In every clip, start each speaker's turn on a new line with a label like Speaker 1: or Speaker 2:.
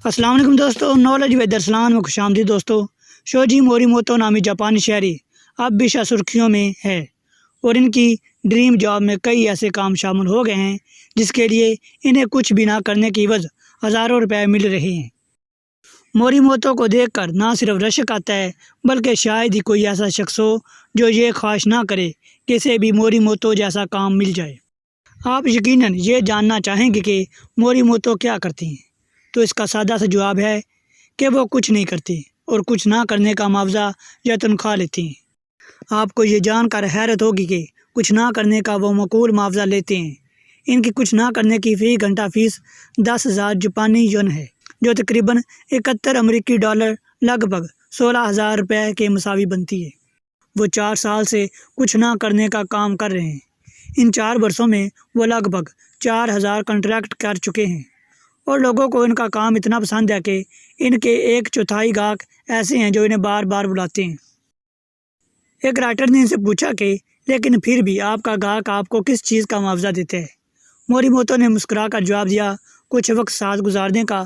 Speaker 1: السلام علیکم دوستو، نالج ود ارسلان میں خوش آمدید دوستو۔ شوجی موریموتو نامی جاپانی شہری اب بھی سرخیوں میں ہے اور ان کی ڈریم جاب میں کئی ایسے کام شامل ہو گئے ہیں جس کے لیے انہیں کچھ بھی نہ کرنے کی عوض ہزاروں روپے مل رہے ہیں۔ موریموتو کو دیکھ کر نہ صرف رشک آتا ہے بلکہ شاید ہی کوئی ایسا شخص ہو جو یہ خواہش نہ کرے کہ اسے بھی موریموتو جیسا کام مل جائے۔ آپ یقیناً یہ جاننا چاہیں گے کہ موریموتو کیا کرتی ہیں، تو اس کا سادہ سا جواب ہے کہ وہ کچھ نہیں کرتی اور کچھ نہ کرنے کا معاوضہ یا تنخواہ لیتی ہیں۔ آپ کو یہ جان کر حیرت ہوگی کہ کچھ نہ کرنے کا وہ معقول معاوضہ لیتے ہیں۔ ان کی کچھ نہ کرنے کی فی گھنٹہ فیس 10,000 جاپانی ین ہے، جو تقریباً 71 امریکی ڈالر لگ بھگ 16,000 روپے کے مساوی بنتی ہے۔ وہ 4 سال سے کچھ نہ کرنے کا کام کر رہے ہیں۔ ان 4 برسوں میں وہ لگ بھگ 4,000 کنٹریکٹ کر چکے ہیں اور لوگوں کو ان کا کام اتنا پسند ہے کہ ان کے 1/4 گاہک ایسے ہیں جو انہیں بار بار بلاتے ہیں۔ ایک رائٹر نے ان سے پوچھا کہ لیکن پھر بھی آپ کا گاہک آپ کو کس چیز کا معاوضہ دیتے ہے؟ موریموتو نے مسکرا کر جواب دیا، کچھ وقت ساتھ گزارنے کا۔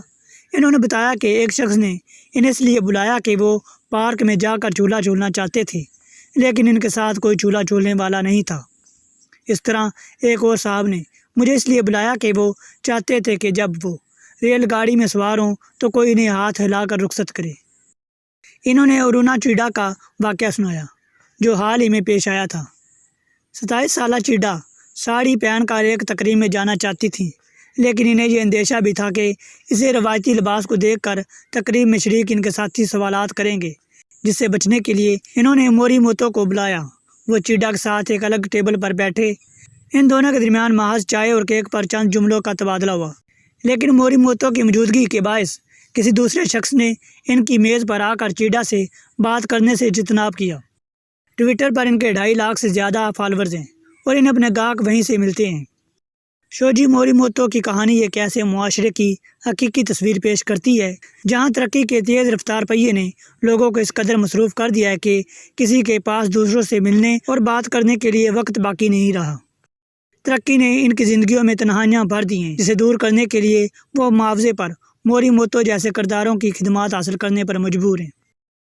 Speaker 1: انہوں نے بتایا کہ ایک شخص نے انہیں اس لیے بلایا کہ وہ پارک میں جا کر جھولا جھولنا چاہتے تھے، لیکن ان کے ساتھ کوئی جھولا جھولنے والا نہیں تھا۔ اس طرح ایک اور صاحب نے مجھے اس لیے بلایا کہ وہ چاہتے تھے کہ جب وہ ریل گاڑی میں سوار ہوں تو کوئی انہیں ہاتھ ہلا کر رخصت کرے۔ انہوں نے ارونا چیڈا کا واقعہ سنایا جو حال ہی میں پیش آیا تھا۔ 27 سالہ چیڈا ساڑی پہن کر ایک تقریب میں جانا چاہتی تھیں، لیکن انہیں یہ اندیشہ بھی تھا کہ اسے روایتی لباس کو دیکھ کر تقریب میں شریک ان کے ساتھی سوالات کریں گے، جس سے بچنے کے لیے انہوں نے موریموتو کو بلایا۔ وہ چیڈا کے ساتھ ایک الگ ٹیبل پر بیٹھے۔ ان دونوں کے درمیان محض چائے اور کیک پر چند جملوں کا تبادلہ ہوا، لیکن موریموتو کی موجودگی کے باعث کسی دوسرے شخص نے ان کی میز پر آ کر چیڈا سے بات کرنے سے اجتناب کیا۔ ٹویٹر پر ان کے 2.5 لاکھ سے زیادہ فالورز ہیں اور انہیں اپنے گاہک وہیں سے ملتے ہیں۔ شوجی موریموتو کی کہانی ایک ایسے معاشرے کی حقیقی تصویر پیش کرتی ہے جہاں ترقی کے تیز رفتار پہیے نے لوگوں کو اس قدر مصروف کر دیا ہے کہ کسی کے پاس دوسروں سے ملنے اور بات کرنے کے لیے وقت باقی نہیں رہا۔ ترقی نے ان کی زندگیوں میں تنہائیاں بھر دی ہیں، جسے دور کرنے کے لیے وہ معاوضے پر موریموتو جیسے کرداروں کی خدمات حاصل کرنے پر مجبور ہیں۔